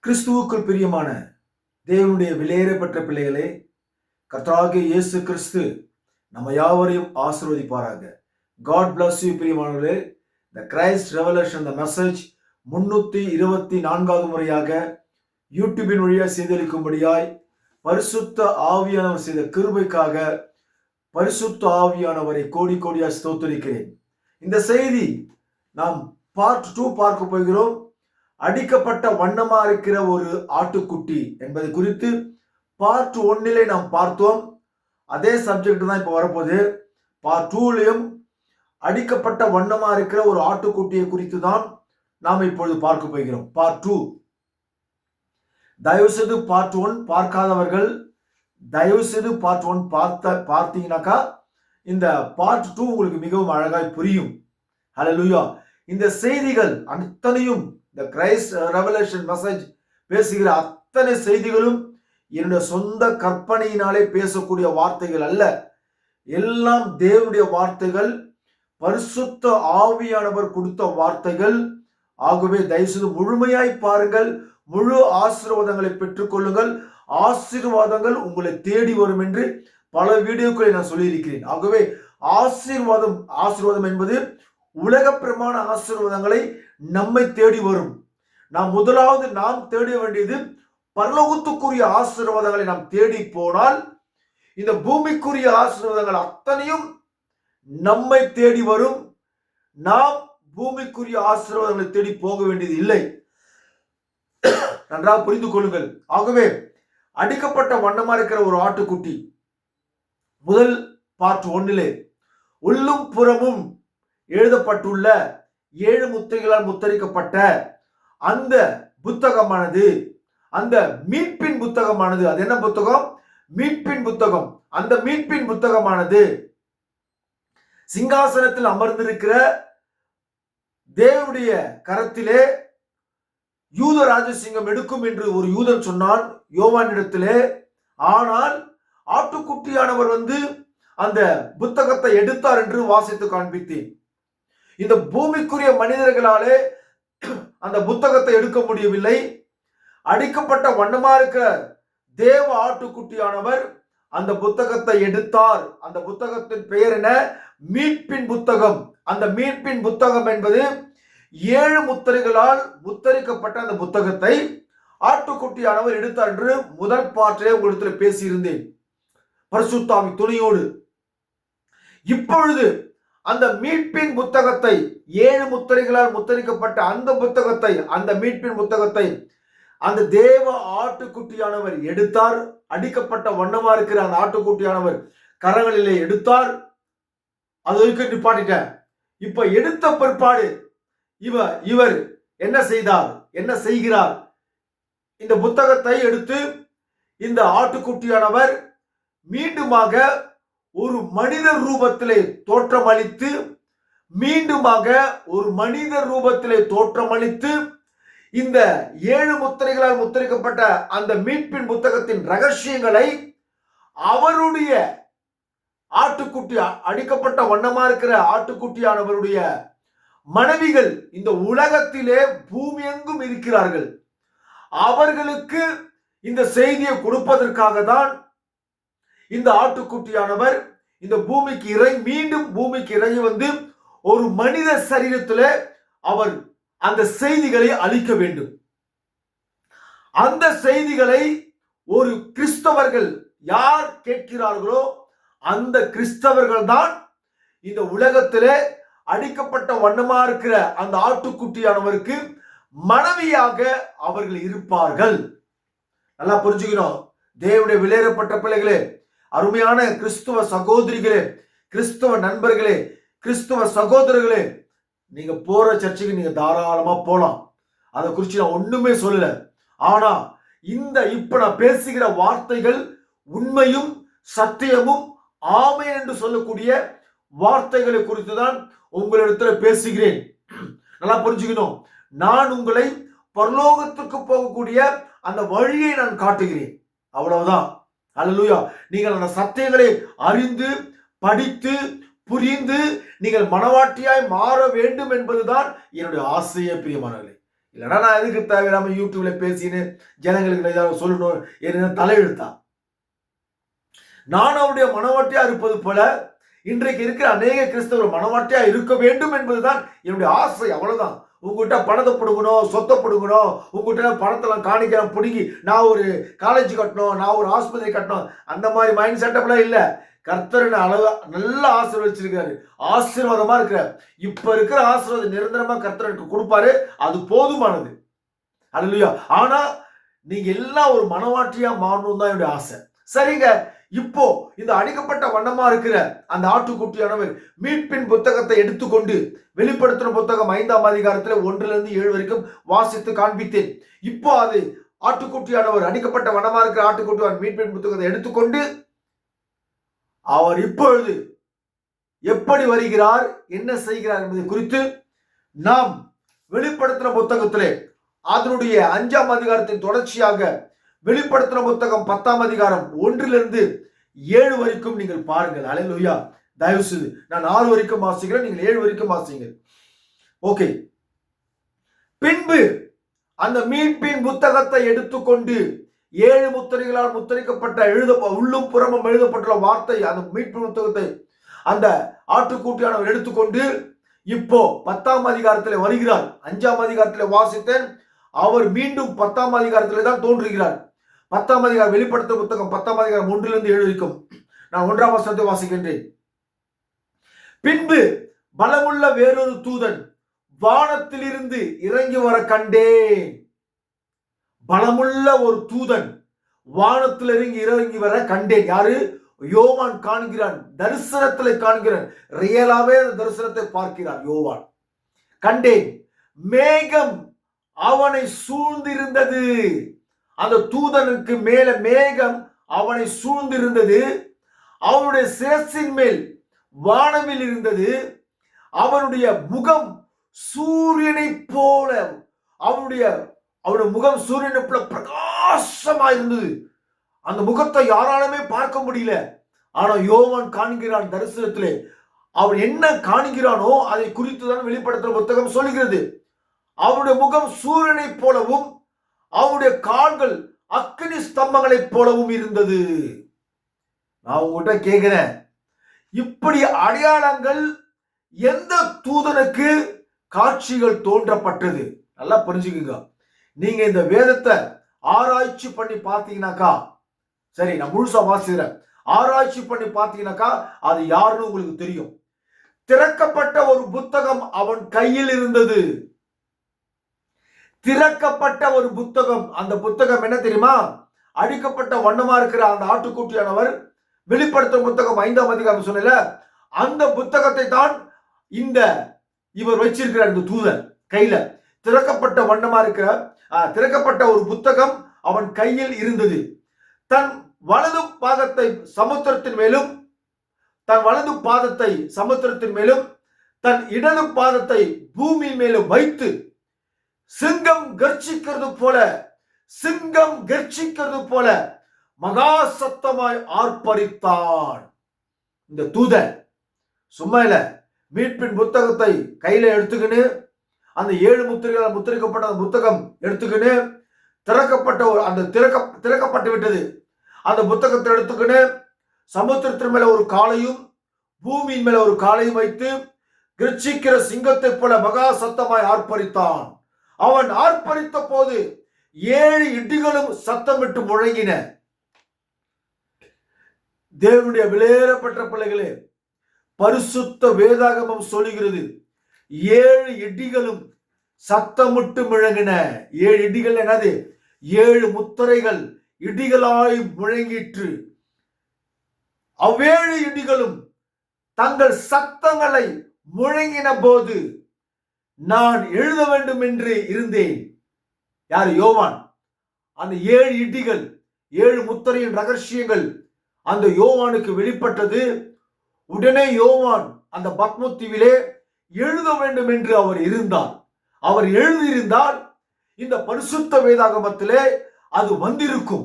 கிறிஸ்துவுக்குள் பிரியமான தேவனுடைய விலையேறப்பட்ட பிள்ளைகளே, கர்த்தராகிய இயேசு கிறிஸ்து நம்ம யாவரையும் ஆசீர்வதிப்பாராக. காட் பிளஸ் யூ பிரியமானவர்களே. The Christ revelation the message 324வது முறையாக யூடியூபின் வழியாக செய்தளிக்கும்படியாய் பரிசுத்த ஆவியானவர் செய்த கிருபைக்காக பரிசுத்த ஆவியானவரை கோடி கோடியாக ஸ்தோத்திரிக்கிறேன். இந்த செய்தி நாம் பார்ட் 2 பார்க்க போகிறோம். அடிக்கப்பட்ட வண்ணமா இருக்கிற ஒரு ஆட்டுக்குட்டி என்பது குறித்து பார்ட் 1 நாம் பார்த்தோம். அதே சப்ஜெக்ட் தான் இப்ப வரப்போகுது. பார்ட் 2லையும் அடிக்கப்பட்ட வண்ணமா இருக்கிற ஒரு ஆட்டுக்குட்டியை குறித்து தான் நாம் இப்பொழுது பார்க்க போகிறோம். பார்ட் 2 தயவு செய்து பார்ட் 1 பார்க்காதவர்கள் தயவு செய்து பார்ட் 1 பார்த்தீங்கன்னாக்கா இந்த பார்ட் 2 உங்களுக்கு மிகவும் அழகாய் புரியும். ஹல்லேலூயா. இந்த செய்திகள் அத்தனையும் இந்த கிரைஸ்ட் ரெவலேஷன் மெசேஜ் பேசுகிற அத்தனை செய்திகளும் என்னுடைய சொந்த கற்பனையினாலே பேசக்கூடிய வார்த்தைகள் அல்ல. எல்லாம் தேவனுடைய வார்த்தைகள், பரிசுத்த ஆவியானவர் கொடுத்த வார்த்தைகள். ஆகவே தயவுசெய்து முழுமையாய் பாருங்கள், முழு ஆசீர்வாதங்களை பெற்றுக்கொள்ளுங்கள். ஆசீர்வாதங்கள் உங்களை தேடி வரும் என்று பல வீடியோக்களை நான் சொல்லியிருக்கிறேன். ஆகவே ஆசீர்வாதம் என்பது உலக பிரமாண ஆசீர்வாதங்களை நம்மை தேடி வரும். முதலாவது நாம் தேட வேண்டியது பரலோகத்துக்குரிய ஆசீர்வாதங்களை நாம் தேடி போனால் இந்த பூமிக்குரிய ஆசீர்வாதங்கள் அத்தனையும் நம்மை தேடி வரும். நாம் பூமிக்குரிய ஆசீர்வாதங்களை தேடி போக வேண்டியது இல்லை. நன்றாக புரிந்து கொள்ளுங்கள். ஆகவே அடிக்கப்பட்ட வண்ணமா இருக்கிற ஒரு ஆட்டுக்குட்டி முதல் பார்ட் 1 உள்ளும் புறமும் எழுதப்பட்டுள்ள 7 முத்திரைகளால் முத்தரிக்கப்பட்ட அந்த புத்தகமானது, அந்த மீட்பின் புத்தகமானது, அது என்ன புத்தகம்? மீட்பின் புத்தகம். அந்த மீட்பின் புத்தகமானது சிங்காசனத்தில் அமர்ந்திருக்கிற தேவனுடைய கரத்திலே யூத ராஜசிங்கம் எடுக்கும் என்று ஒரு யூதன் சொன்னான் யோவானிடத்திலே. ஆனால் ஆட்டுக்குட்டியானவர் அந்த புத்தகத்தை எடுத்தார் என்று வாசித்து காண்பித்தேன். இந்த பூமிக்குரிய மனிதர்களாலே அந்த புத்தகத்தை எடுக்க முடியவில்லை. அடிக்கப்பட்ட வண்ணமா இருக்கிற தேவ ஆட்டுக்குட்டியானவர் அந்த புத்தகத்தை எடுத்தார். அந்த புத்தகத்தின் பெயர் என்ன? மீட்பின் புத்தகம். அந்த மீட்பின் புத்தகம் என்பது 7 முத்திரைகளால் முத்தரிக்கப்பட்ட அந்த புத்தகத்தை ஆட்டுக்குட்டியானவர் எடுத்தார் என்று முதல் பாட்டிலே உங்களிடத்தில் பேசியிருந்தேன் பரிசுத்த ஆவி துணையோடு. இப்பொழுது அந்த மீட்பின் புத்தகத்தை 7 முத்திரைகளால் முத்தரிக்கப்பட்ட அந்த புத்தகத்தை, அந்த மீட்பின் புத்தகத்தை அந்த தேவ ஆட்டுக்குட்டியானவர் எடுத்தார். அடிக்கப்பட்ட வண்ணமா இருக்கிற அந்த ஆட்டுக்குட்டியானவர் கரங்களிலே எடுத்தார். அது வரைக்கும் நிப்பாட்டிட்ட. இப்ப எடுத்த பிற்பாடு இவர் என்ன செய்தார், என்ன செய்கிறார்? இந்த புத்தகத்தை எடுத்து இந்த ஆட்டுக்குட்டியானவர் மீண்டுமாக ஒரு மனித ரூபத்திலே தோற்றமளித்து, மீண்டுமாக ஒரு மனித ரூபத்திலே தோற்றமளித்து இந்த 7 முத்திரைகளால் முத்திரிக்கப்பட்ட அந்த மீட்பின் புத்தகத்தின் ரகசியங்களை அவருடைய ஆட்டுக்குட்டி, அடிக்கப்பட்ட வண்ணமா இருக்கிற ஆட்டுக்குட்டியானவருடைய மனைவிகள் இந்த உலகத்திலே பூமி எங்கும் இருக்கிறார்கள். அவர்களுக்கு இந்த செய்தியை கொடுப்பதற்காக தான் இந்த ஆட்டுக்குட்டியானவர் இந்த பூமிக்கு மீண்டும் பூமிக்கு இறங்கி ஒரு மனித சரீரத்தில் அவர் அந்த செய்திகளை அளிக்க வேண்டும். அந்த செய்திகளை ஒரு கிறிஸ்தவர்கள் யார் கேட்கிறார்களோ அந்த கிறிஸ்தவர்கள் தான் இந்த உலகத்திலே அடிக்கப்பட்ட வண்ணமா இருக்கிற அந்த ஆட்டுக்குட்டியானவருக்கு மனைவியாக அவர்கள் இருப்பார்கள். நல்லா புரிஞ்சுக்கணும். தேவனுடைய விலையேறப்பட்ட பிள்ளைகளே, அருமையான கிறிஸ்துவ சகோதரிகளே, கிறிஸ்துவ நண்பர்களே, கிறிஸ்துவ சகோதரர்களே, நீங்க போற சர்ச்சுக்கு நீங்க தாராளமா போலாம். அதை குறித்து நான் ஒண்ணுமே சொல்லல. ஆனா இப்ப நான் பேசுகிற வார்த்தைகள் உண்மையும் சத்தியமும் ஆமென் என்று சொல்லக்கூடிய வார்த்தைகளை குறித்து தான் உங்களிடத்துல பேசுகிறேன். நல்லா புரிஞ்சுக்கணும். நான் உங்களை பரலோகத்துக்கு போகக்கூடிய அந்த வழியை நான் காட்டுகிறேன். அவ்வளவுதான். அல்லேலூயா. நீங்கள் அந்த சத்தியங்களை அறிந்து படித்து புரிந்து நீங்கள் மனவாட்டியாய் மாற வேண்டும் என்பதுதான் என்னுடைய ஆசையே பிரியமானவர்களே. இல்லைன்னா நான் எதுக்கு தேவையில்லாம யூடியூப்ல பேசின்னு ஜனங்களுக்கு ஏதாவது சொல்லணும் என்ன தலையெழுத்தா? நான் அவருடைய மனவாட்டியா இருப்பது போல இன்றைக்கு இருக்கிற அநேக கிறிஸ்தவர்கள் மனவாட்டியா இருக்க வேண்டும் என்பதுதான் என்னுடைய ஆசை. அவ்வளவுதான். உங்ககிட்ட பணத்தை பிடுங்கணும், சொத்தை பிடுங்கணும், உங்ககிட்ட பணத்தெல்லாம் காணிக்கலாம் பிடுங்கி நான் ஒரு காலேஜ் கட்டணும், நான் ஒரு ஆஸ்பத்திரி கட்டணும், அந்த மாதிரி மைண்ட் செட்டப்லாம் இல்லை. கர்த்தர் அளவு நல்லா ஆசீர்வதிச்சிருக்காரு, ஆசீர்வாதமா இருக்கிறார். இப்ப இருக்கிற ஆசீர்வாதம் நிரந்தரமா கர்த்தர் எனக்கு கொடுப்பாரு, அது போதுமானது. அல்லேலூயா. ஆனா நீங்க எல்லாம் ஒரு மனவாட்டியா மாறணும் தான் என்னுடைய ஆசை. சரிங்க, இப்போ இந்த அடிக்கப்பட்ட வண்ணமா இருக்கிற அந்த ஆட்டுக்குட்டியானவர் மீட்பின் புத்தகத்தை எடுத்துக்கொண்டு வெளிப்படுத்தின புத்தகம் 5ஆம் அதிகாரத்துல 1-7 வரைக்கும் வாசித்து காண்பித்தேன். இப்போ அது ஆட்டுக்குட்டியானவர் அடிக்கப்பட்ட வண்ணமா இருக்கிற ஆட்டுக்குட்டியானவர் மீட்பின் புத்தகத்தை எடுத்துக்கொண்டு அவர் இப்பொழுது எப்படி வருகிறார், என்ன செய்கிறார் என்பதை குறித்து நாம் வெளிப்படுத்தின புத்தகத்திலே அதனுடைய 5ஆம் அதிகாரத்தின் தொடர்ச்சியாக வெளிப்படுத்தின புத்தகம் 10ஆம் அதிகாரம் 1-7 வரைக்கும் நீங்கள் பாருங்கள். அல்லேலூயா. தயவு செய்து நான் 6 வரைக்கும் வாசிக்கிறேன், நீங்கள் 7 வரைக்கும் வாசிங்க. ஓகே. பின்பு அந்த மீட்பின் புத்தகத்தை எடுத்துக்கொண்டு 7 முத்திரைகளால் முத்திரிக்கப்பட்ட உள்ளும் புறமும் எழுதப்பட்டுள்ள வார்த்தை அந்த மீட்பின் புத்தகத்தை அந்த ஆட்டுக்குட்டியானவர் எடுத்துக்கொண்டு இப்போ 10ஆம் அதிகாரத்தில் வருகிறார். 5ஆம் அதிகாரத்தில் வாசித்தேன், அவர் மீண்டும் 10ஆம் அதிகாரத்தில் தான் தோன்றுகிறார். 10ஆம் அதிகாரம் வெளிப்படுத்த புத்தகம் 10ஆம் அதிகாரம் 1-7 வரைக்கும் நான் 1ஆம் வசனத்தை வாசிக்கின்றேன். பின்பு பலமுள்ள வேறொரு தூதன் வானத்திலிருந்து இறங்கி வர கண்டேன். பலமுள்ள ஒரு தூதன் வானத்தில் இறங்கி வர கண்டேன். யாரு? யோவான் காண்கிறான், தரிசனத்தில் காண்கிறான், ரியலாவே தரிசனத்தை பார்க்கிறார் யோவான். கண்டேன், மேகம் அவனை சூழ்ந்திருந்தது. அந்த தூதனுக்கு மேல மேகம் அவனை சூழ்ந்திருந்தது. அவனுடைய சிரசின் மேல் வானவில் இருந்தது. அவனுடைய முகம் சூரியனை போல, அவனுடைய முகம் சூரியனை போல பிரகாசமா இருந்தது. அந்த முகத்தை யாராலுமே பார்க்க முடியல. ஆனா யோவான் காண்கிறான் தரிசனத்திலே. அவன் என்ன காண்கிறானோ அதை குறித்து தான் வெளிப்படுத்துற புத்தகம் சொல்கிறது. அவனுடைய முகம் சூரியனை போலவும் அவனுடைய கால்கள் அக்கினி ஸ்தம்பங்களைப் போலவும் இருந்தது. நான் உங்ககிட்ட கேட்கிறேன், இப்படி அடையாளங்கள் எந்த தூதனுக்கு காட்சிகள் தோன்றப்பட்டது? நல்லா புரிஞ்சுக்குங்க. நீங்க இந்த வேதத்தை ஆராய்ச்சி பண்ணி பார்த்தீங்கன்னாக்கா, சரி நான் முழுசா வாசிக்கிறேன், ஆராய்ச்சி பண்ணி பார்த்தீங்கன்னாக்கா அது யாருன்னு உங்களுக்கு தெரியும். திறக்கப்பட்ட ஒரு புத்தகம் அவன் கையில் இருந்தது. திறக்கப்பட்ட ஒரு புத்தகம். அந்த புத்தகம் என்ன தெரியுமா? அடிக்கப்பட்ட வண்ணமா இருக்கிற அந்த ஆட்டுக்குட்டியானவர் வெளிப்படுத்தும் புத்தகம் 5ஆம் அதிகாரம் சொன்னல, அந்த புத்தகத்தை தான் இந்த இவர் வச்சிருக்கிறார். இந்த தூதன் கையில திறக்கப்பட்ட வண்ணமா இருக்கிற திறக்கப்பட்ட ஒரு புத்தகம் அவன் கையில் இருந்தது. தன் வலது பாதத்தை சமுத்திரத்தின் மேலும், தன் வலது பாதத்தை சமுத்திரத்தின் மேலும், தன் இடது பாதத்தை பூமி மேலும் வைத்து சிங்கம் கர்ச்சிக்கிறது போல மகா சத்தமாய் ஆர்ப்பரித்தான். இந்த தூதன் சும்மா இல்ல, மீட்பின் புத்தகத்தை கையில எடுத்துக்கின்னு அந்த 7 முத்திரைகளால் முத்திரிக்கப்பட்ட அந்த புத்தகம் எடுத்துக்கின்னு திறக்கப்பட்ட அந்த திறக்கப்பட்டு விட்டது. அந்த புத்தகத்தை எடுத்துக்கின்னு சமுத்திரத்தின் மேல ஒரு காலையும் பூமியின் மேல ஒரு காலையும் வைத்து கர்ச்சிக்கிற சிங்கத்தை போல மகா சத்தமாய் ஆர்ப்பரித்தான். அவன் ஆர்ப்பரித்த போது 7 இடிகளும் சத்தமிட்டு முழங்கின. தேவனுடைய விலையேறப்பட்ட பிள்ளைகளே, பரிசுத்த வேதாகமம் சொல்லுகிறது 7 இடிகளும் சத்தமிட்டு முழங்கின. 7 இடிகள் என்னது? 7 முத்திரைகள் இடிகளாய் முழங்கிற்று. அவ்வேழு இடிகளும் தங்கள் சத்தங்களை முழங்கின போது நான் எழுத வேண்டும் என்று இருந்தேன். யார்? யோவான். அந்த 7 இடிகள் 7 முத்திரையின் ரகசியங்கள் அந்த யோவானுக்கு வெளிப்பட்டது. உடனே யோவான் அந்த பத்மோ தீவிலே எழுத வேண்டும் என்று அவர் இருந்தார். அவர் எழுதியிருந்தால் இந்த பரிசுத்த வேதாகமத்திலே அது வந்திருக்கும்,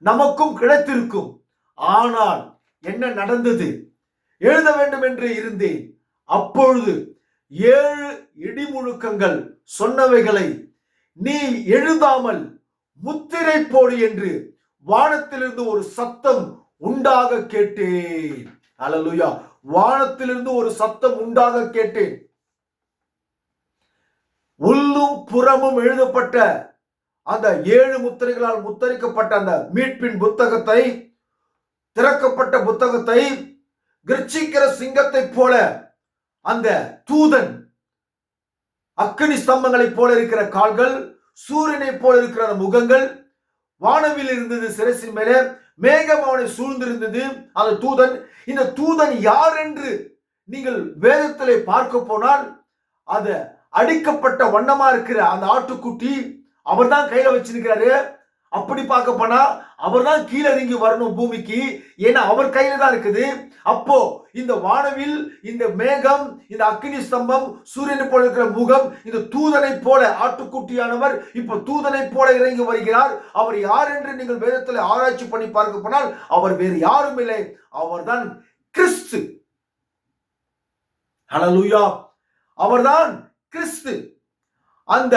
நமக்கும் கிடைத்திருக்கும். ஆனால் என்ன நடந்தது? எழுத வேண்டும் என்று இருந்தேன். அப்பொழுது 7 இடிமுழுக்கங்கள் சொன்னவைகளை நீ எழுதாமல் முத்திரை போடு என்று வானத்திலிருந்து ஒரு சத்தம் உண்டாக கேட்டேன். அல்லேலூயா. வானத்திலிருந்து ஒரு சத்தம் உண்டாக கேட்டேன். உள்ளும் புறமும் எழுதப்பட்ட அந்த 7 முத்திரைகளால் முத்தரிக்கப்பட்ட அந்த மீட்பின் புத்தகத்தை, திறக்கப்பட்ட புத்தகத்தை, கர்ச்சிக்கிற சிங்கத்தை போல அந்த தூதன், அக்கினி ஸ்தம்பங்களை போல இருக்கிற கால்கள், சூரியனை போல இருக்கிற முகங்கள், வானவில் இருந்தது சிரசின் மேலே, மேகம் அவனை சூழ்ந்திருந்தது. அந்த தூதன், இந்த தூதன் யார் என்று நீங்கள் வேதத்திலே பார்க்க போனால், அது அடிக்கப்பட்ட வண்ணமா இருக்கிற அந்த ஆட்டுக்குட்டி அவர் தான் கையில வச்சிருக்கிறாரு. அப்படி பார்க்க போனா அவர் தான் கீழே இறங்கி வரணும் பூமிக்கு, ஏன்னா அவர் கையில தான் இருக்குது. அப்போ இந்த வானவில், இந்த மேகம், இந்த அக்கினி ஸ்தம்பம், சூரியனை போல இருக்கிற முகம், இந்த தூதனை போல ஆட்டுக்குட்டியானவர் இப்ப தூதனை போல இறங்கி வருகிறார். அவர் யார் என்று நீங்கள் வேதத்தில் ஆராய்ச்சி பண்ணி பார்க்க போனால் அவர் வேறு யாரும் இல்லை, அவர்தான் கிறிஸ்து. ஹல்லேலூயா. அவர்தான் கிறிஸ்து. அந்த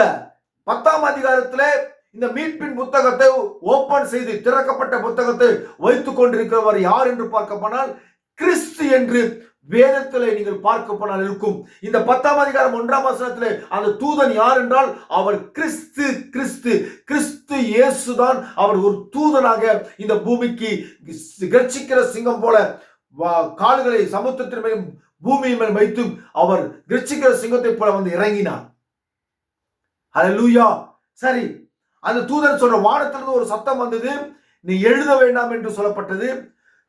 10ஆம் அதிகாரத்திலே இந்த மீட்பின் புத்தகத்தை ஓபன் செய்து, திறக்கப்பட்ட புத்தகத்தை வைத்துக் கொண்டிருக்கிறவர் யார் என்று பார்க்க போனால் கிறிஸ்து என்று வேதத்திலே நீங்கள் பார்க்க போனால் இருக்கும். இந்த 10ஆம் அதிகாரம் 1ஆம் வசனத்திலே அந்த தூதன் யார் என்றால் அவர் கிறிஸ்து. கிறிஸ்து கிறிஸ்து இயேசுதான். அவர் ஒரு தூதனாக இந்த பூமிக்கு கர்ச்சிக்கிற சிங்கம் போல கால்களை சமுத்திரத்தின் மேல் பூமியின் மேல் வைத்து அவர் கர்ச்சிக்கிற சிங்கத்தை போல வந்து இறங்கினார். ஹல்லேலூயா. சரி, அந்த தூதன் சொல்ற வானத்திலிருந்து ஒரு சத்தம் வந்தது, நீ எழுத வேண்டாம் என்று சொல்லப்பட்டது.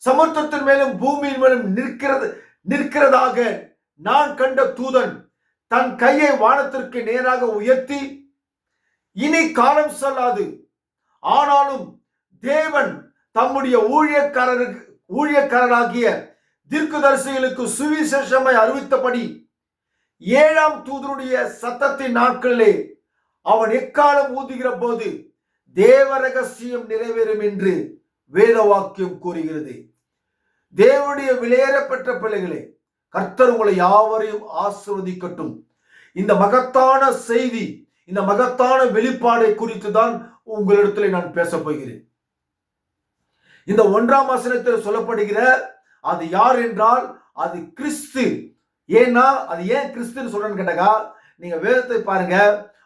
சமுத்திரத்தின் மேலும் பூமியின் மேலும் நிற்கிறதாக நான் கண்ட தூதன் தன் கையை வானத்திற்கு நேராக உயர்த்தி, இனி காலம் செல்லாது, ஆனாலும் தேவன் தம்முடைய ஊழியக்காரராகிய தீர்க்கதரிசிகளுக்கு சுவிசேஷமாய் அறிவித்தபடி 7ஆம் தூதனுடைய சத்தத்தின் நாட்களிலே அவன் எக்காலம் ஊதுகிற போது தேவ ரகசியம் நிறைவேறும் என்று வேத வாக்கியம் கூறுகிறது. தேவனுடைய விலையேறப்பெற்ற பிள்ளைகளே, கர்த்தர் உங்களை யாவரையும் ஆசீர்வதிக்கட்டும். இந்த மகத்தான செய்தி, இந்த மகத்தான வெளிப்பாடை குறித்து தான் உங்களிடத்தில் நான் பேச போகிறேன். இந்த 1ஆம் வசனத்தில் சொல்லப்படுகிற அது யார் என்றால் அது கிறிஸ்து. ஏன்னா அது ஏன் கிறிஸ்துன்னு சொல்றேன்னு கேட்டாக்கா, நீங்க வேதத்தை பாருங்க,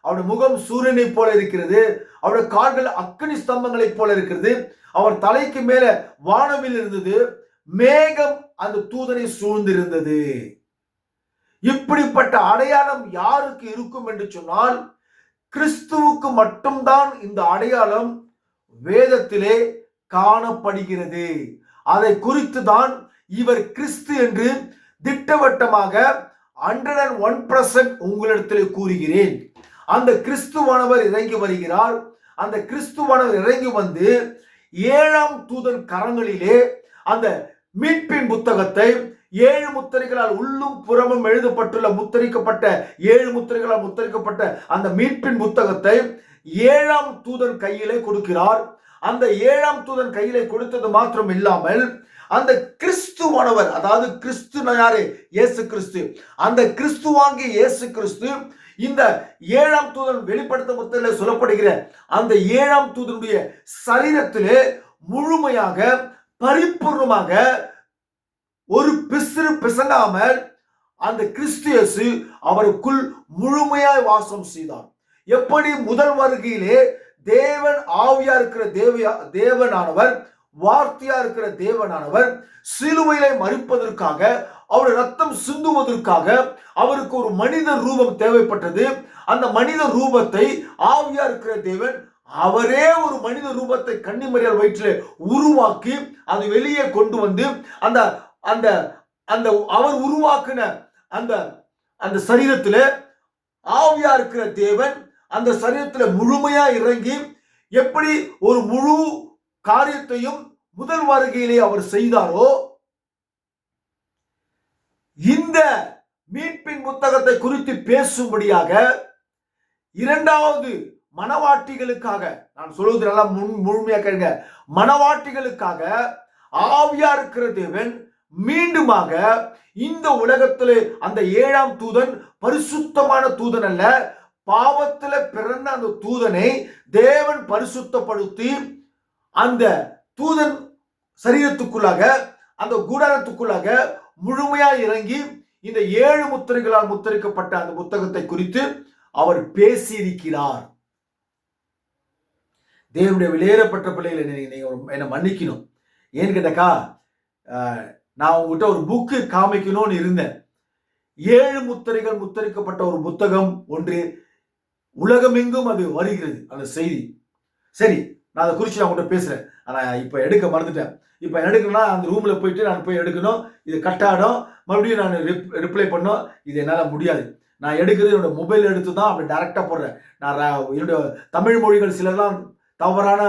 அவருடைய முகம் சூரியனை போல இருக்கிறது, அவருடைய கால்கள் அக்கினி ஸ்தம்பங்களை போல இருக்கிறது, அவர் தலைக்கு மேல வானவில் இருந்தது, மேகம் அந்த தூதனை சூழ்ந்திருந்தது. இப்படிப்பட்ட அடையாளம் யாருக்கு இருக்கும் என்று சொன்னால் கிறிஸ்துவுக்கு மட்டும்தான் இந்த அடையாளம் வேதத்திலே காணப்படுகிறது. அதை குறித்து தான் இவர் கிறிஸ்து என்று திட்டவட்டமாக 101% உங்களிடத்தில் கூறுகிறேன். அந்த கிறிஸ்துவானவர் இறங்கி வருகிறார். அந்த கிறிஸ்துவானவர் இறங்கி வந்து 7ஆம் தூதன் கரங்களிலே அந்த மீட்பின் புத்தகத்தை 7 முத்திரைகளால் உள்ளும் புறமும் எழுதப்பட்டுள்ள முத்திரிக்கப்பட்ட 7 முத்திரைகளால் முத்திரிக்கப்பட்ட அந்த மீட்பின் புத்தகத்தை 7ஆம் தூதன் கையிலே கொடுக்கிறார். அந்த 7ஆம் தூதன் கையிலே கொடுத்தது மாத்திரம் இல்லாமல் அந்த கிறிஸ்துவானவர், அதாவது கிறிஸ்து யாரு? இயேசு கிறிஸ்து. அந்த கிறிஸ்துவாகிய இயேசு கிறிஸ்து இந்த 7ஆம் தூதன் வெளிப்படுத்த புத்தகத்தில் சொல்லப்படுகிற அந்த 7ஆம் தூதனுடைய சரீரத்திலே முழுமையாக பரிபூர்ணமாக ஒரு பிசிறு பிசங்காமல் அந்த கிறிஸ்து இயேசு அவருக்குள் முழுமையாய் வாசம் செய்தார். எப்படி முதல் வருகையிலே தேவன் ஆவியா இருக்கிற தேவனானவர், வார்த்தையா இருக்கிற தேவனானவர் சிலுவையிலே மரிப்பதற்காக, அவருடைய ரத்தம் சிந்துவதற்காக அவருக்கு ஒரு மனித ரூபம் தேவைப்பட்டது. அந்த மனித ரூபத்தை ஆவியா இருக்கிற தேவன் அவரே ஒரு மனித ரூபத்தை கன்னிமரியாள் வயிற்றிலே உருவாக்கி அது வெளியே கொண்டு வந்து அந்த அந்த அந்த அவர் உருவாக்கின அந்த அந்த சரீரத்திலே ஆவியா இருக்கிற தேவன் அந்த சரீரத்தில் முழுமையா இறங்கி எப்படி ஒரு முழு காரியத்தையும் முதல் வருகையிலே அவர் செய்தாரோ, இந்த மீட்பின் புத்தகத்தை குறித்து பேசும்படியாக 2வது மனவாட்டிகளுக்காக, நான் சொல்வது நல்லா முழுமையா கேளுங்க, மனவாட்டிகளுக்காக ஆவியா இருக்கிற தேவன் மீண்டுமாக இந்த உலகத்திலே அந்த 7ஆம் தூதன் பரிசுத்தமான தூதன் அல்ல, பாவத்துல பிறந்த அந்த தூதனை தேவன் பரிசுத்தப்படுத்தி அந்த தூதன் சரீரத்துக்குள்ளாக, அந்த கூடாரத்துக்குள்ளாக முழுமையா இறங்கி இந்த 7 முத்திரைகளால் முத்திரிக்கப்பட்ட அந்த புத்தகத்தை குறித்து அவர் பேசியிருக்கிறார். தேவனுடைய வெளியேறப்பட்ட பிள்ளைகளை நீங்க என்ன மன்னிக்கணும். ஏன்னு கேட்டாக்கா, நான் உங்ககிட்ட ஒரு புக்கு காமிக்கணும்னு இருந்தேன். 7 முத்திரைகள் முத்திரிக்கப்பட்ட ஒரு புத்தகம் ஒன்று உலகமெங்கும் அது வருகிறது அந்த செய்தி. சரி, நான் அதை குறித்து நான் உங்கள்கிட்ட பேசுறேன். ஆனா இப்ப எடுக்க மறந்துட்டேன். இப்ப எடுக்கணும்னா அந்த ரூம்ல போயிட்டு நான் போய் எடுக்கணும். இது கட்டாடும், மறுபடியும் நான் ரிப்ளை பண்ணோம். இது என்னால முடியாது. நான் எடுக்கிறது என்னோட மொபைல் எடுத்து தான் அப்படி டைரக்டா போடுறேன். நான் என்னுடைய தமிழ் மொழிகள் சிலர்லாம் தவறான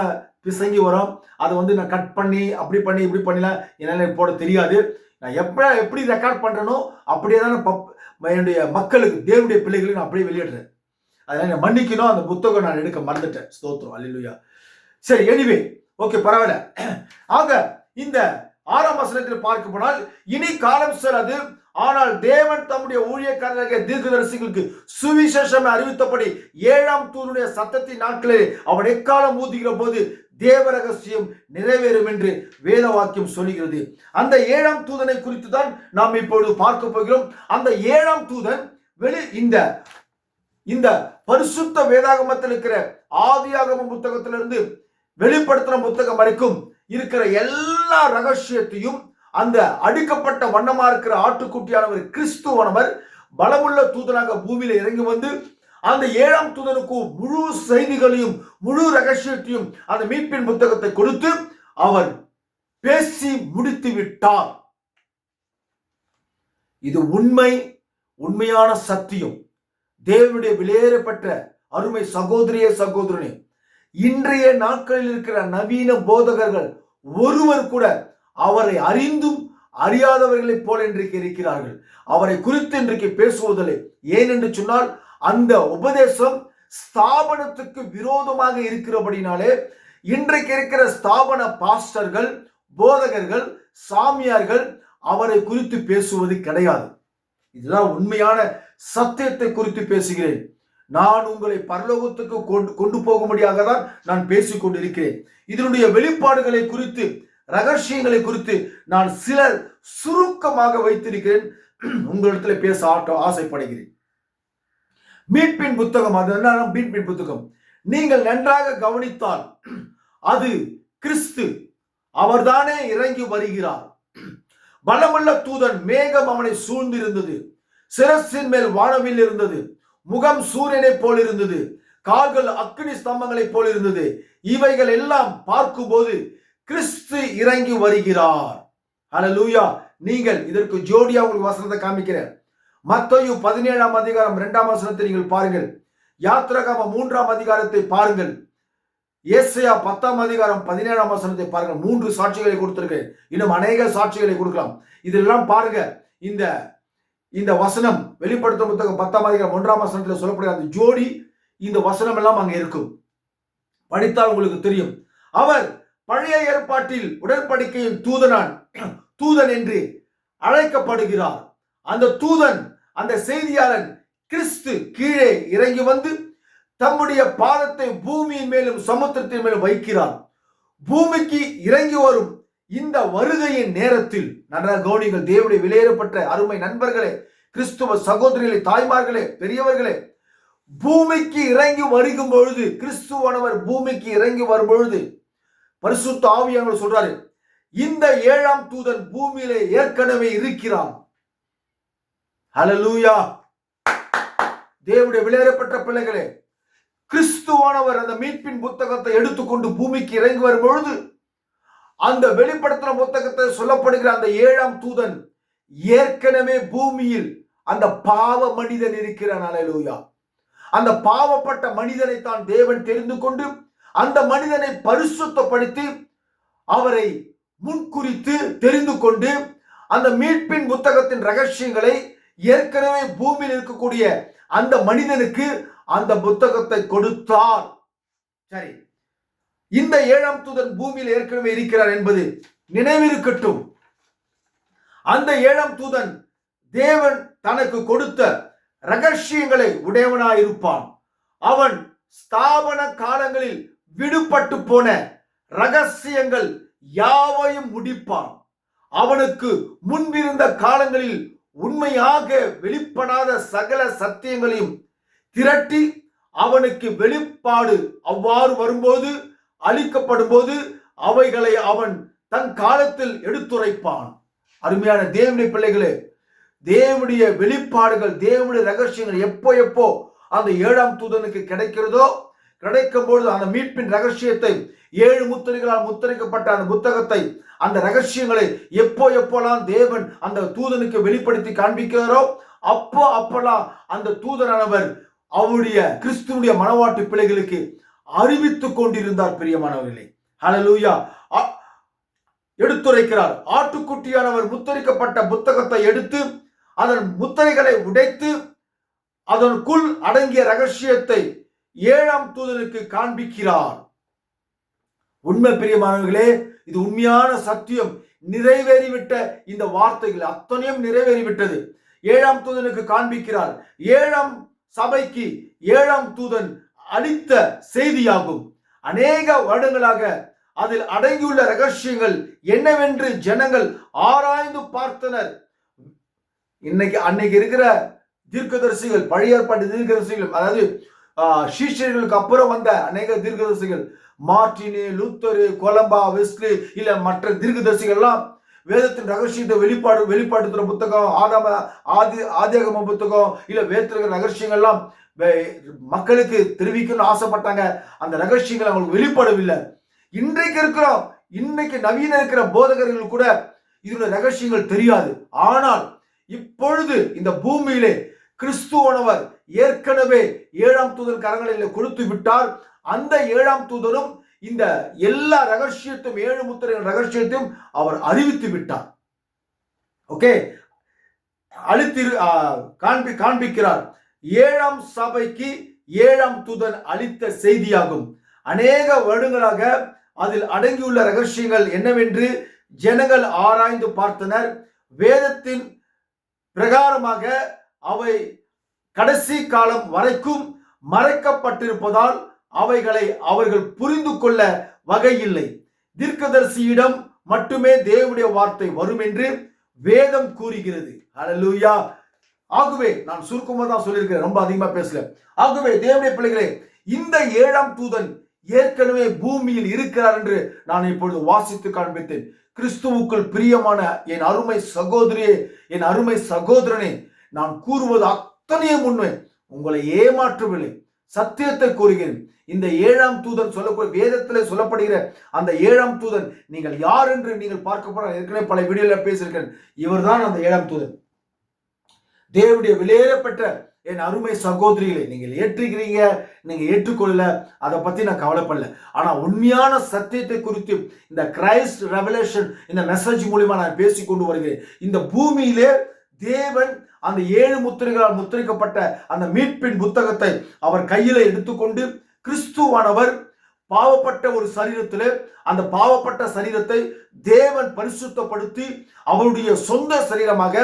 பிசங்கி வரும். அதை நான் கட் பண்ணி அப்படி பண்ணி இப்படி பண்ணிலாம் என்னால போட தெரியாது. நான் எப்படி ரெக்கார்ட் பண்றேனோ அப்படியே தான் என்னுடைய மக்களுக்கு, தேவனுடைய பிள்ளைகளுக்கு நான் அப்படியே வெளியிடுறேன். அதனால மன்னிக்கணும். அந்த புத்தகம் நான் எடுக்க மறந்துட்டேன். ஸ்தோத்திரம், அல்லேலூயா. சரி, எனிவே ஓகே, பரவாயில்ல. ஆக இந்த 6ஆம் வசனத்தில் பார்க்க போனால், இனி காலம் செல்லாது, ஆனால் தேவன் தம்முடைய ஊழியக்காரராகிய தீர்க்கதரிசிகளுக்கு சுவிசேஷம் அறிவித்தபடி 7ஆம் தூதனுடைய சத்தத்தின் நாட்களில் அவன் எக்காலம் ஊதுகிற போது தேவ ரகசியம் நிறைவேறும் என்று வேத வாக்கியம் சொல்லுகிறது. அந்த 7ஆம் தூதனை குறித்து தான் நாம் இப்பொழுது பார்க்க போகிறோம். அந்த 7ஆம் தூதன் இந்த பரிசுத்த வேதாகமத்தில் இருக்கிற ஆதியாகம புத்தகத்திலிருந்து வெளிப்படுத்தின புத்தகம் வரைக்கும் இருக்கிற எல்லா ரகசியத்தையும் அந்த அடிக்கப்பட்ட வண்ணமா இருக்கிற ஆட்டுக்குட்டியானவர் கிறிஸ்துவானவர் பலமுள்ள தூதனாக பூமியில இறங்கி வந்து அந்த 7ஆம் தூதனுக்கு முழு செய்திகளையும் முழு ரகசியத்தையும் அந்த மீட்பின் புத்தகத்தை கொடுத்து அவர் பேசி முடித்து விட்டார். இது உண்மையான சத்தியம். தேவனுடைய வெளியேறப்பட்ட அருமை சகோதரியே சகோதரனே, இன்றைய நாட்களில் இருக்கிற நவீன போதகர்கள் ஒருவர் கூட அவரை அறிந்தும் அறியாதவர்களைப் போல இன்றைக்கு இருக்கிறார்கள். அவரை குறித்து இன்றைக்கு பேசுவதில்லை. ஏன் என்று சொன்னால், அந்த உபதேசம் ஸ்தாபனத்துக்கு விரோதமாக இருக்கிறபடினாலே இன்றைக்கு இருக்கிற ஸ்தாபன பாஸ்டர்கள், போதகர்கள், சாமியார்கள் அவரை குறித்து பேசுவது கிடையாது. இதுதான் உண்மையான சத்தியத்தை குறித்து பேசுகிறேன். நான் உங்களை பரலோகத்துக்கு கொண்டு போகும்படியாக தான் நான் பேசிக் கொண்டிருக்கிறேன். இதனுடைய வெளிப்பாடுகளை குறித்து, ரகசியங்களை குறித்து நான் சிலர் சுருக்கமாக வைத்திருக்கிறேன். உங்களிடத்தில் பேச ஆசைப்படுகிறேன். மீட்பின் புத்தகம், அது என்ன? மீட்பின் புத்தகம் நீங்கள் நன்றாக கவனித்தால் அது கிறிஸ்து அவர்தானே இறங்கி வருகிறார். பலமுள்ள தூதன் மேகம் அவனை சூழ்ந்திருந்தது. சிரசின் மேல் வானவில் இருந்தது. முகம் சூரியனை போல் இருந்தது. கால்கள் அக்கினி ஸ்தம்பங்களை போல் இருந்தது. இவைகள் எல்லாம் பார்க்கும்போது கிறிஸ்து இறங்கி வருகிறார். அல்லேலூயா. நீங்கள் இதற்கு ஜோடியா உங்களுக்கு வசனத்தை காமிக்கிறேன். மத்தேயு 17ஆம் அதிகாரம் 2ஆம் வசனத்தை நீங்கள் பாருங்கள். யாத்திராகமம் 3ஆம் அதிகாரத்தை பாருங்கள். ஏசாயா 10ஆம் அதிகாரம் 17ஆம் வசனத்தை பாருங்கள். 3 சாட்சிகளை கொடுத்திருக்கிறேன். இன்னும் அநேக சாட்சிகளை கொடுக்கலாம். இதெல்லாம் பாருங்க. இந்த வசனம் வெளிப்படுத்தும் புத்தகம் 10ஆம் அதிகாரம் 1ஆம் வசனத்தில் சொல்லப்படுகிற அந்த ஜோடி, இந்த வசனம் எல்லாம் அங்க இருக்கும். படித்தால் உங்களுக்கு தெரியும். அவர் பழைய ஏற்பாட்டில் உடன்படிக்கையின் தூதன் என்று அழைக்கப்படுகிறார். அந்த தூதன், அந்த செய்தியாளன் கிறிஸ்து கீழே இறங்கி வந்து தம்முடைய பாதத்தை பூமியின் மேலும் சமுத்திரத்தின் மேலும் வைக்கிறார். பூமிக்கு இறங்கி வரும் இந்த வருகையின் நேரத்தில், நன்றாக கவனிங்கள் தேவனுடைய வெளியேறப்பட்ட அருமை நண்பர்களே, கிறிஸ்துவ சகோதரிகளே, தாய்மார்களே, பெரியவர்களே, பூமிக்கு இறங்கி வருகும் பொழுது, கிறிஸ்துவானவர் பூமிக்கு இறங்கி வரும் பொழுது பரிசுத்த ஆவியானவர் சொல்றாரு, இந்த 7ஆம் தூதன் பூமியிலே ஏற்கனவே இருக்கிறார். ஹல்லேலூயா. தேவனுடைய வெளியேறப்பட்ட பிள்ளைகளே, கிறிஸ்துவானவர் அந்த மீட்பின் புத்தகத்தை எடுத்துக்கொண்டு பூமிக்கு இறங்கி வரும் பொழுது, அந்த வெளிப்படுத்தின புத்தகத்தை சொல்லப்படுகிற அந்த 7ஆம் தூதன் ஏற்கனவே பூமியில் அந்த பாவ மனிதன் இருக்கிறான். அல்லேலூயா. அந்த பாவப்பட்ட மனிதனை தான் தேவன் தெரிந்து கொண்டு அந்த மனிதனை பரிசுத்தப்படுத்தி அவரை முன்குறித்து தெரிந்து கொண்டு அந்த மீட்பின் புத்தகத்தின் ரகசியங்களை ஏற்கனவே பூமியில் இருக்கக்கூடிய அந்த மனிதனுக்கு அந்த புத்தகத்தை கொடுத்தார். சரி, இந்த 7ஆம் தூதன் பூமியில் ஏற்கனவே இருக்கிறார் என்பது நினைவிருக்கட்டும். அந்த 7ஆம் தூதன் தேவன் தனக்கு கொடுத்த ரகசியங்களை உடையவனாயிருப்பான். அவன் ஸ்தாபன காலங்களில் விடுபட்டு போன ரகசியங்கள் யாவையும் முடிப்பான். அவனுக்கு முன்பிருந்த காலங்களில் உண்மையாக வெளிப்படாத சகல சத்தியங்களையும் திரட்டி அவனுக்கு வெளிப்பாடு அவ்வாறு வரும்போது அளிக்கப்படும் போது அவைகளை அவன் தன் காலத்தில் எடுத்துரைப்பான். அருமையான தேவனுடைய பிள்ளைகளே, தேவனுடைய வெளிப்பாடுகள், தேவனுடைய ரகசியங்கள் எப்போ அந்த 7ஆம் தூதனுக்கு கிடைக்கிறதோ, கிடைக்கும் பொழுது அந்த மீட்பின் ரகசியத்தை 7 முத்திரைகளால் முத்திரைக்கப்பட்ட அந்த புத்தகத்தை, அந்த ரகசியங்களை எப்போலாம் தேவன் அந்த தூதனுக்கு வெளிப்படுத்தி காண்பிக்கிறாரோ அப்போலாம் அந்த தூதனானவர் அவருடைய கிறிஸ்துவுடைய மனவாட்டு பிள்ளைகளுக்கு அறிவித்துக் கொண்டிருந்தார். பிரியமானவர்களே, ஹல்லேலூயா. எடுத்துரைக்கிறார். ஆட்டுக்குட்டியானவர் முத்திரிக்கப்பட்ட புத்தகத்தை எடுத்து அதன் முத்திரைகளை உடைத்து அதற்குள் அடங்கிய ரகசியத்தை 7ஆம் தூதனுக்கு காண்பிக்கிறார். உண்மை பிரியமானவர்களே, இது உண்மையான சத்தியம். நிறைவேறிவிட்ட இந்த வார்த்தைகள் அத்தனையும் நிறைவேறிவிட்டது. 7ஆம் தூதனுக்கு காண்பிக்கிறார். 7ஆம் சபைக்கு 7ஆம் தூதன் அளித்த செய்தியாகும். அநேக வருடங்களாக அதில் அடங்கியுள்ள ரகசியங்கள் என்னவென்று ஜனங்கள் ஆராய்ந்து பார்த்தனர். அன்னைக்கு இருக்கிற தீர்க்கதரிசிகள், பழைய ஏற்பாட்டு தீர்க்கதரிசிகள், அதாவது சீஷர்களுக்கு அப்புறம் வந்த அநேக தீர்க்கதரிசிகள், மார்டினு, லூத்தரு, கொலம்பா, வெஸ்லி, இல்ல மற்ற தீர்க்கதரிசிகள் எல்லாம் வேதத்தின் ரகசியத்தை வெளிப்பாடுத்துற புத்தகம், ஆதியாகம புத்தகம், இல்ல வேதத்தின் ரகசியங்கள்லாம் மக்களுக்கு தெரிவிக்கணும்னு ஆசைப்பட்டாங்க. அந்த ரகசியங்கள் அவங்களுக்கு வெளிப்படவில்லை. இன்னைக்கு நவீன இருக்கிற போதகர்கள் கூட இதனுடைய ரகசியங்கள் தெரியாது. ஆனால் இப்பொழுது இந்த பூமியிலே கிறிஸ்துவானவர் ஏற்கனவே 7ஆம் தூதன் கரங்களில் கொடுத்து விட்டார். அந்த 7ஆம் தூதனும் இந்த எல்லா ரகசியத்தையும், 7 முத்திரைகள் ரகசியத்தையும் அவர் அறிவித்து விட்டார். ஓகே, காண்பிக்கிறார். 7ஆம் சபைக்கு 7ஆம் தூதன் அளித்த செய்தியாகும். அநேக வருடங்களாக அதில் அடங்கியுள்ள ரகசியங்கள் என்னவென்று ஜனங்கள் ஆராய்ந்து பார்த்தனர். வேதத்தின் பிரகாரமாக அவை கடைசி காலம் வரைக்கும் மறைக்கப்பட்டிருப்பதால் அவைகளை அவர்கள் புரிந்து கொள்ள வகையில்லை. தீர்க்கதரிசியிடம் மட்டுமே தேவனுடைய வார்த்தை வரும் என்று வேதம் கூறுகிறது. ஹல்லேலூயா. ஆகவே நான் சுருக்கமாக தான் சொல்லியிருக்கிறேன், ரொம்ப அதிகமா பேசல. ஆகவே தேவனுடைய பிள்ளைகளே, இந்த 7ஆம் தூதன் ஏற்கனவே பூமியில் இருக்கிறார் என்று நான் இப்பொழுது வாசித்து காண்பித்தேன். கிறிஸ்துவுக்குள் பிரியமான என் அருமை சகோதரியே, என் அருமை சகோதரனே, நான் கூறுவது அத்தனையும் உண்மை, உங்களை ஏமாற்றவில்லை, சத்தியத்தை கூறுகிறேன். இந்த 7ஆம் தூதன் சொல்லக்கூடிய வேதத்திலே சொல்லப்படுகிற அந்த 7ஆம் தூதன் நீங்கள் யார் என்று நீங்கள் பார்க்க போற, ஏற்கனவே பல வீடியோல பேசியிருக்கேன். இவர்தான் அந்த 7ஆம் தூதன். தேவனுடைய விலையேறப்பட்ட என் அருமை சகோதரிகளை, நீங்கள் ஏற்றுக்கிறீங்க, நீங்க ஏற்றுக்கொள்ள, அதை பத்தி நான் கவலைப்படல. ஆனா உண்மையான சத்தியத்தை குறித்து இந்த கிரைஸ்ட் ரெவலேஷன், இந்த மெசேஜ் மூலமா நான் பேசிக்கொண்டு வருகிறேன். இந்த பூமியிலே தேவன் அந்த 7 முத்திரைகளால் முத்திரிக்கப்பட்ட அந்த மீட்பின் புத்தகத்தை அவர் கையில எடுத்துக்கொண்டு, கிறிஸ்துவானவர் பாவப்பட்ட ஒரு சரீரத்திலே அந்த பாவப்பட்ட சரீரத்தை தேவன் பரிசுத்தப்படுத்தி அவருடைய சொந்த சரீரமாக,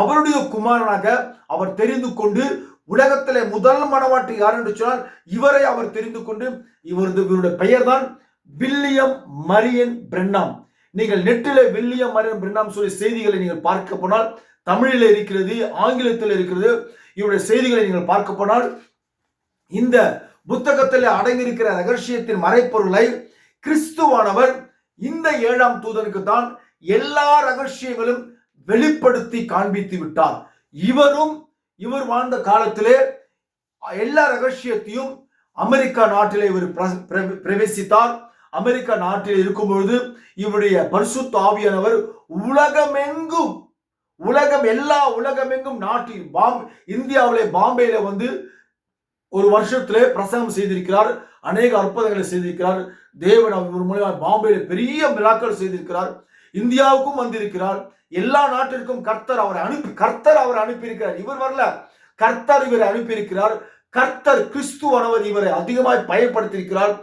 அவருடைய குமாரனாக அவர் தெரிந்து கொண்டு, உலகத்திலே முதல் மனவாட்டி யார் என்று சொன்னால் இவரை அவர் தெரிந்து கொண்டு, இவருடைய பெயர் தான் வில்லியம் மரியன் பிரென்னாம். நீங்கள் நெட்டிலே வில்லியம் மரியன் பிரென்னாம் சொல்லி செய்திகளை நீங்கள் பார்க்க போனால் தமிழில் இருக்கிறது, ஆங்கிலத்தில் இருக்கிறது. இவருடைய செய்திகளை நீங்கள் பார்க்க போனால் இந்த புத்தகத்தில் அடங்கியிருக்கிற ரகசியத்தின் மறைப்பொருளை கிறிஸ்துவானவர் இந்த 7ஆம் தூதனுக்கு தான் எல்லா ரகசியங்களும் வெளிப்படுத்தி காண்பித்து விட்டார். இவர் வாழ்ந்த காலத்திலே எல்லா ரகசியத்தையும் அமெரிக்கா நாட்டிலே இவர் பிரவேசித்தார். அமெரிக்கா நாட்டில் இருக்கும் பொழுது இவருடைய பரிசுத்த ஆவியானவர் உலகமெங்கும் நாட்டில் இந்தியாவிலே பாம்பேல வந்து ஒரு வருஷத்திலே பிரசங்கம் செய்திருக்கிறார். அநேக அற்புதங்களை செய்திருக்கிறார். தேவன் அவர் மூலமாக பாம்பேல பெரிய மிராக்கள் செய்திருக்கிறார். இந்தியாவுக்கும் வந்திருக்கிறார். எல்லா நாட்டிற்கும் கர்த்தர் அவரை அனுப்பியிருக்கிறார். இவர் வரல, கர்த்தர் இவரை அனுப்பியிருக்கிறார். கர்த்தர் கிறிஸ்துவானவர் இவரை அதிகமாய் பயன்படுத்தியிருக்கிறார்.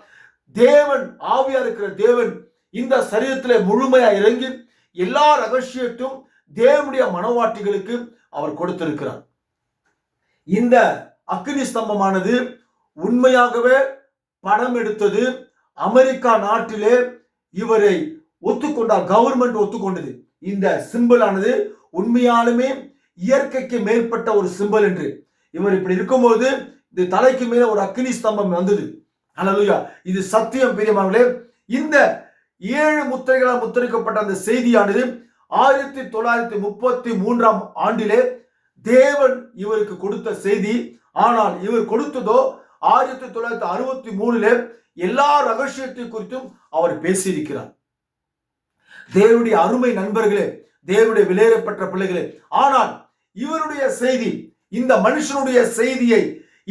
தேவன், ஆவியா இருக்கிற தேவன் இந்த சரீரத்திலே முழுமையா இறங்கி எல்லா ரகசியத்தையும் தேவனுடைய மனவாட்டிகளுக்கு அவர் கொடுத்திருக்கிறார். இந்த அக்கினி ஸ்தம்பமானது உண்மையாகவே படம் எடுத்தது. அமெரிக்கா நாட்டிலே இவரை ஒத்துக்கொண்டார், கவர்மெண்ட் ஒத்துக்கொண்டது. இந்த சிம்பிள் ஆனது உண்மையாலுமே இயற்கைக்கு மேற்பட்ட ஒரு சிம்பிள் என்று. இவர் இப்படி இருக்கும்போது இந்த தலைக்கு மேல ஒரு அக்னி ஸ்தம்பம் வந்தது. ஹல்லேலூயா, இது சத்தியம் பிரியமானவர்களே. இந்த 7 முத்திரைகளால் முத்திரிக்கப்பட்ட அந்த செய்தியானது 1933 ஆண்டிலே தேவன் இவருக்கு கொடுத்த செய்தி. ஆனால் இவர் கொடுத்ததோ 1963 எல்லா ரகசியத்தை குறித்தும் அவர் பேசியிருக்கிறார். தேவனுடைய அருமை நண்பர்களே, தேவனுடைய விலையேறப்பட்ட பிள்ளைகளே, ஆனால் இவருடைய செய்தி, இந்த மனுஷனுடைய செய்தியை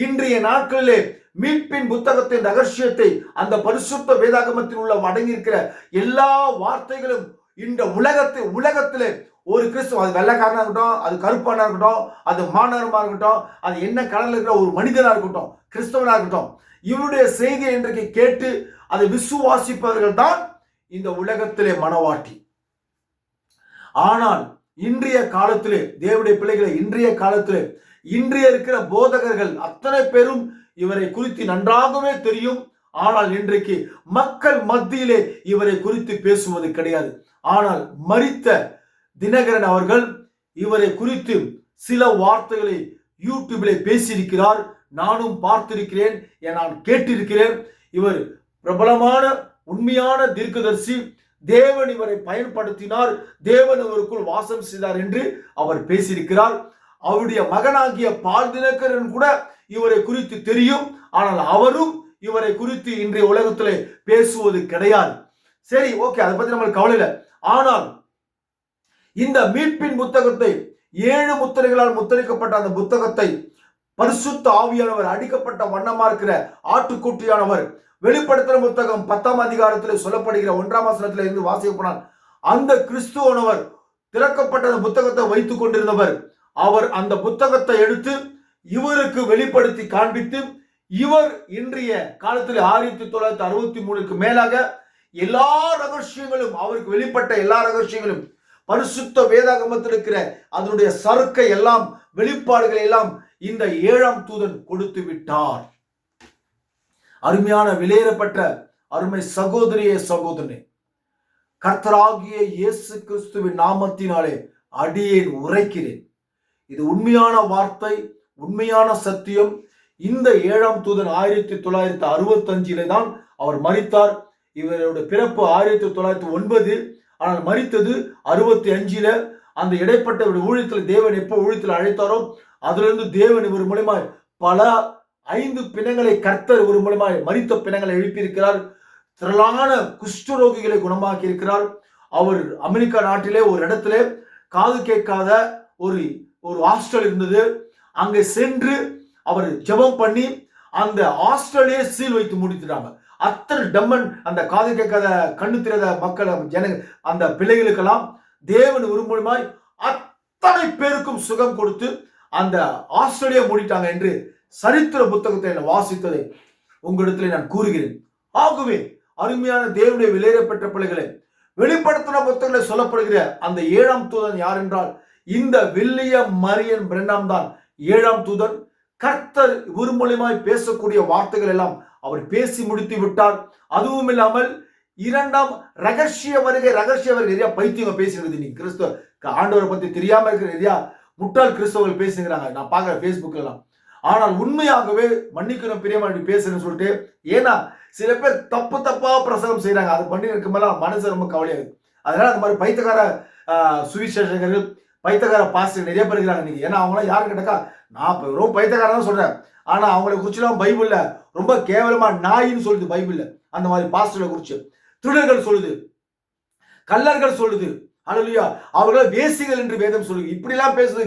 இன்றைய நாட்களிலே மீட்பின் புத்தகத்தின் ரகசியத்தை, அந்த பரிசுத்த வேதாகமத்தில் உள்ள அடங்கியிருக்கிற எல்லா வார்த்தைகளும் இந்த உலகத்திலே ஒரு கிறிஸ்துவ, அது வெள்ளைக்காரனா இருக்கட்டும், அது கருப்பானா இருக்கட்டும், அது மாநகரமா இருக்கட்டும், அது என்ன கடலில் இருக்கிற ஒரு மனிதனா இருக்கட்டும், கிறிஸ்தவனா இருக்கட்டும், இவருடைய செய்தியை இன்றைக்கு கேட்டு அதை விசுவாசிப்பவர்கள் தான் இந்த உலகத்திலே மனவாட்டி. ஆனால் இன்றைய காலத்திலே தேவனுடைய பிள்ளைகளை, இன்றைய காலத்திலே இன்றைய இருக்கிற போதகர்கள் அத்தனை பேரும் இவரை குறித்து நன்றாகவே தெரியும். ஆனால் இன்றைக்கு மக்கள் மத்தியிலே இவரை குறித்து பேசுவது கிடையாது. ஆனால் மரித்த தினகரன் அவர்கள் இவரை குறித்து சில வார்த்தைகளை யூடியூபிலே பேசியிருக்கிறார். நானும் பார்த்திருக்கிறேன், நான் கேட்டிருக்கிறேன். இவர் பிரபலமான உண்மையான தீர்க்கதரிசி. தேவன் இவரை பயன்படுத்தினார், தேவன் இவருக்குள் வாசம் செய்தார் என்று அவர் பேசியிருக்கிறார். அவருடைய மகனாகிய பால் தினகரன் கூட இவரை குறித்து தெரியும். ஆனால் அவரும் இவரை குறித்து இன்றைய உலகத்திலே பேசுவது கிடையாது. சரி, ஓகே, அதை பத்தி நம்மளுக்கு கவலை இல்லை. ஆனால் இந்த மீட்பின் புத்தகத்தை 7 முத்திரைகளால் முத்திரிக்கப்பட்ட அந்த புத்தகத்தை பரிசுத்த ஆவியானவர் அடிக்கப்பட்ட வண்ணமா இருக்கிற ஆட்டுக்குட்டியானவர் வெளிப்படுத்துற புத்தகம் 10ஆம் அதிகாரத்தில் சொல்லப்படுகிற 1ஆம் வசனத்தில் இருந்து வாசிக்கப்போனால் அந்த கிறிஸ்துவானவர் திறக்கப்பட்ட அந்த புத்தகத்தை வைத்துக் கொண்டிருந்தவர். அவர் அந்த புத்தகத்தை எடுத்து இவருக்கு வெளிப்படுத்தி காண்பித்து, இவர் இன்றைய காலத்தில் 1963க்கு மேலாக எல்லா ரகசியங்களும், அவருக்கு வெளிப்பட்ட எல்லா ரகசியங்களும், பரிசுத்த வேதாகமத்தில் இருக்கிற அதனுடைய சறுக்கை எல்லாம், வெளிப்பாடுகளை எல்லாம் இந்த 7ஆம் தூதன் கொடுத்து விட்டார். அருமையான விலையேறப்பட்ட அருமை சகோதரியே, சகோதரனே, கர்த்தராகிய இயேசு கிறிஸ்துவின் நாமத்தினாலே அடியேன் உரைக்கிறேன். இது உண்மையான வார்த்தை, உண்மையான சத்தியம். இந்த 7ஆம் தூதன் 1965 தான் அவர் மரித்தார். இவருடைய பிறப்பு 1909, ஆனால் மரித்தது 65. அந்த இடைப்பட்ட ஊழியத்தில் தேவன் எப்போ ஊழியத்தில் அழைத்தாரோ அதிலிருந்து தேவன் இவர் மூலமாய் பல 5 பிணங்களை கர்த்தர் இவர் மூலமாய் மரித்த பிணங்களை எழுப்பியிருக்கிறார். திரளான குஷ்டரோகிகளை குணமாக்கி இருக்கிறார். அவர் அமெரிக்கா நாட்டிலே ஒரு இடத்துல காது கேட்காத ஒரு ஹாஸ்டல் இருந்தது. அங்கே சென்று அவர் ஜெபம் பண்ணி அந்த ஹாஸ்டலே சீல் வைத்து முடித்துட்டாங்க. அத்தனை டம்மன், அந்த காது கேட்காத கண்ணு தெரியாத மக்கள், அந்த பிள்ளைகளுக்கெல்லாம் தேவன் மூலமாய் அத்தனை பேருக்கும் சுகம் கொடுத்து அந்த ஹாஸ்டலே மூடிட்டாங்க என்று சரித்திர புத்தகத்தை நான் வாசித்ததை உங்களிடத்தில் நான் கூறுகிறேன். ஆகவே அருமையான தேவனுடைய விலையேறப்பட்ட பிள்ளைகளை, வெளிப்படுத்தின புத்தகத்தில் சொல்லப்படுகிற அந்த 7ஆம் தூதன் யார் என்றால் இந்த வில்லியம் மரியன் பிரென்னாம் தான் 7ஆம் தூதன். கர்த்தர் இவர் மூலமாய் பேசக்கூடிய வார்த்தைகள் எல்லாம் அவர் பேசி முடித்து விட்டார். அதுவும் இல்லாமல் 2ஆம் ரகசிய வருகை நிறைய பைத்தியம் பேசுகிறது. நீங்க கிறிஸ்துவ ஆண்டவரை பத்தி தெரியாம இருக்கிற நிறைய முட்டாள் கிறிஸ்தவர்கள் பேசுகிறாங்க, நான் பார்க்கிறேன் பேஸ்புக்ல எல்லாம். ஆனால் உண்மையாகவே மன்னிக்கணும் பிரியமா பேசுறேன்னு சொல்லிட்டு, ஏன்னா சில பேர் தப்பா பிரசங்கம் செய்யறாங்க. அதை பண்ணி இருக்கும்போது மனசு ரொம்ப கவலையாகுது. அதனால அந்த மாதிரி பைத்தகார சுவிசேஷகர்கள், பைத்தகார பாஸ்டர் நிறைய பேர் இருக்கிறாங்க நீங்க. ஏன்னா அவங்களாம் யாரு கேட்டாக்கா, நான் ரொம்ப பைத்தகாரன் தான் சொல்றேன், ஆனா அவங்களை குறிச்சுலாம் பைபிள்ல ரொம்ப கேவலமா நாயின்னு சொல்லுது பைபிள்ல. அந்த மாதிரி பாஸ்டர்களை குறிச்சு திருடர்கள் சொல்லுது, கள்ளர்கள் சொல்லுது. அல்லேலூயா, அவர்கள் வேசிகள் என்று வேதம் சொல்லுது. இப்படி எல்லாம் பேசுறது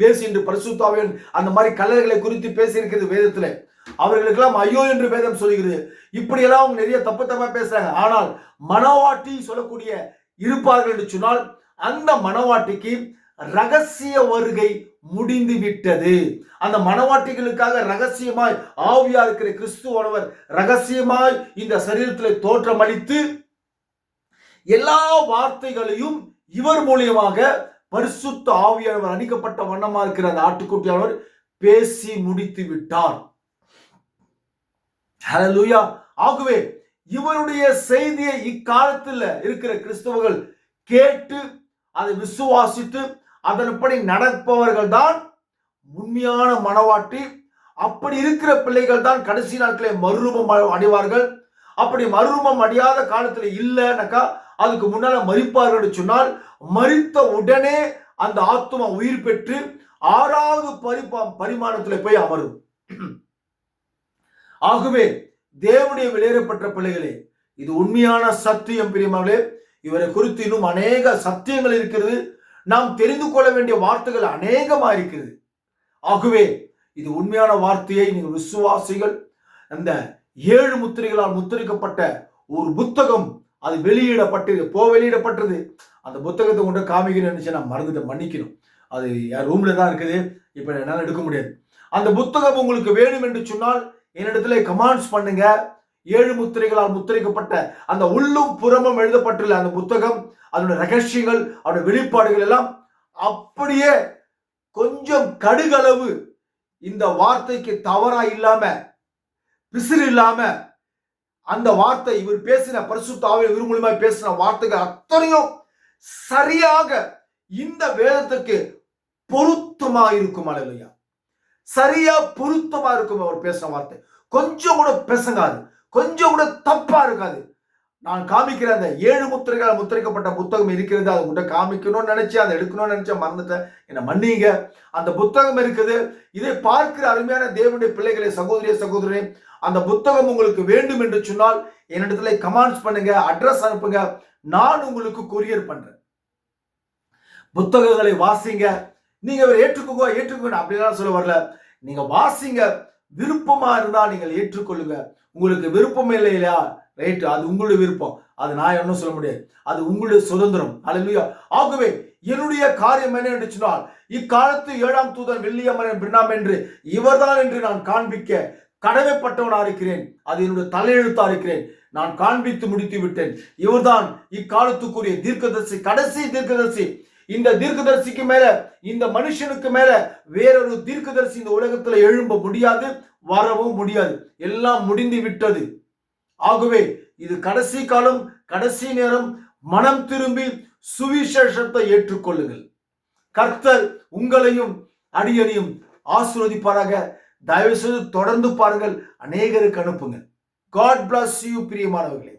வேசி என்று பரிசுத்த ஆவியானவர் அந்த மாதிரி கள்ளர்களை குறித்து பேசி இருக்கிறது வேதத்துல. அவர்களுக்கெல்லாம் ஐயோ என்று வேதம் சொல்லுகிறது. இப்படியெல்லாம் அவங்க நிறைய தப்பா பேசுறாங்க. ஆனால் மனவாட்டி சொல்லக்கூடிய இருப்பார்கள் என்று சொன்னால் அந்த மனவாட்டிக்கு ரகசிய வருகை முடிந்து விட்டது. அந்த மனவாட்டிகளுக்காக ரகசியமாய் ஆவியா இருக்கிற கிறிஸ்துவானவர் ரகசியமாய் இந்த சரீரத்தில் தோற்றமளித்து எல்லா வார்த்தைகளையும் இவர் மூலியமாக பரிசுத்த ஆவியானவர் அணிக்கப்பட்ட வண்ணமா இருக்கிற அந்த ஆட்டுக்குட்டியானவர் பேசி முடித்து விட்டார். ஹல்லேலூயா. ஆகவே இவருடைய செய்தியை இக்காலத்தில் இருக்கிற கிறிஸ்தவர்கள் கேட்டு அதை விசுவாசித்து அதன்படி நடப்பவர்கள் தான் உண்மையான மனவாட்டி. அப்படி இருக்கிற பிள்ளைகள் தான் கடைசி நாட்களில் மறுரூபம் அடைவார்கள். அப்படி மறுரூபம் அடையாத காலத்துல இல்லைனாக்கா அதுக்கு முன்னால மரிப்பார்கள் சொன்னால், மரித்த உடனே அந்த ஆத்மா உயிர் பெற்று 6வது பரிமாணத்துல போய் அமரும். ஆகவே தேவனுடைய வெளியேறப்பட்ட பிள்ளைகளே, இது உண்மையான சத்தியம் பிரியமானவர்களே. இவரை குறித்து இன்னும் அநேக சத்தியங்கள் இருக்கிறது. நாம் தெரிந்து கொள்ள வேண்டிய வார்த்தைகள் அநேகமா இருக்கிறது. ஆகவே இது உண்மையான வார்த்தையை நீங்கள் விசுவாசிகள், அந்த 7 முத்திரைகளால் முத்திரிக்கப்பட்ட ஒரு புத்தகம் அது வெளியிடப்பட்டது. அந்த புத்தகத்தை கொண்டு காமிக்கிறேன்னு நான் மறந்துட்டேன், மன்னிக்கணும். அது என் ரூம்ல தான் இருக்குது, இப்ப என்னால் எடுக்க முடியாது. அந்த புத்தகம் உங்களுக்கு வேணும் என்று சொன்னால் என்னிடத்துல கமெண்ட்ஸ் பண்ணுங்க. 7 முத்திரைகளால் முத்திரிக்கப்பட்ட அந்த உள்ளும் புறமும் எழுதப்பட்டுள்ள அந்த புத்தகம், அதனுடைய ரகசியங்கள், அதனுடைய வெளிப்பாடுகள் எல்லாம் அப்படியே கொஞ்சம் கடுகளவு இந்த வார்த்தைக்கு தவறா இல்லாம, பிசிறு இல்லாம, அந்த வார்த்தை இவர் பேசின பரிசுத்த ஆவியானவர் இவர் மூலமா பேசின வார்த்தைகள் அத்தனையும் சரியாக இந்த வேதத்துக்கு பொருத்தமா இருக்கும். அல்லேலூயா. சரியா பொருத்தமா இருக்கும். அவர் பேசின வார்த்தை கொஞ்சம் கூட பேசங்காது, கொஞ்சம் கூட தப்பா இருக்காது. நான் காமிக்கிற அந்த 7 முத்திரைகள் முத்திரிக்கப்பட்ட புத்தகம் இருக்கிறது, அதை உங்கள்கிட்ட காமிக்கணும்னு நினைச்சேன், அதை எடுக்கணும்னு நினைச்சேன், மறந்துட்டேன், என்ன மன்னிங்க. அந்த புத்தகம் இருக்குது. இதை பார்க்கிற அருமையான தேவனுடைய பிள்ளைகளே, சகோதரே, அந்த புத்தகம் உங்களுக்கு வேண்டும் என்று சொன்னால் என்னிடத்துல கமெண்ட்ஸ் பண்ணுங்க, அட்ரஸ் அனுப்புங்க, நான் உங்களுக்கு கொரியர் பண்றேன். புத்தகங்களை வாசிங்க. நீங்க ஏற்றுக்கோங்க அப்படிலாம் சொல்ல வரல. நீங்க வாசிங்க, விருப்பமா இருந்தா நீங்கள் ஏற்றுக்கொள்ளுங்க. உங்களுக்கு விருப்பம் இல்லை இல்லையா, ரைட், அது உங்களுடைய விருப்பம், அது நான் என்ன சொல்ல முடியாது, அது உங்களுடைய சுதந்திரம். அல்லேலூயா. ஆகவே என்னுடைய காரியம் என்ன என்று சொன்னால், இக்காலத்து 7ஆம் தூதன் வில்லியம் பிரணாம் என்று இவர்தான் என்று நான் காண்பிக்க கடமைப்பட்டவனா இருக்கிறேன். அது என்னுடைய தலையெழுத்தா இருக்கிறேன். நான் காண்பித்து முடித்து விட்டேன். இவர்தான் இக்காலத்துக்குரிய தீர்க்கதரிசி, கடைசி தீர்க்கதரிசி. இந்த தீர்க்கதரிசிக்கு மேல, இந்த மனுஷனுக்கு மேல வேறொரு தீர்க்கதரிசி இந்த உலகத்துல எழும்ப முடியாது, வரவும் முடியாது. எல்லாம் முடிந்து விட்டது. ஆகவே இது கடைசி காலம், கடைசி நேரம். மனம் திரும்பி சுவிசேஷத்தை ஏற்றுக்கொள்ளுங்கள். கர்த்தர் உங்களையும் அடியனையும் ஆசீர்வதிப்பாராக. தயவு செய்து தொடர்ந்து பாருங்கள், அநேகருக்கு அனுப்புங்க. God bless you பிரியமானவர்களே.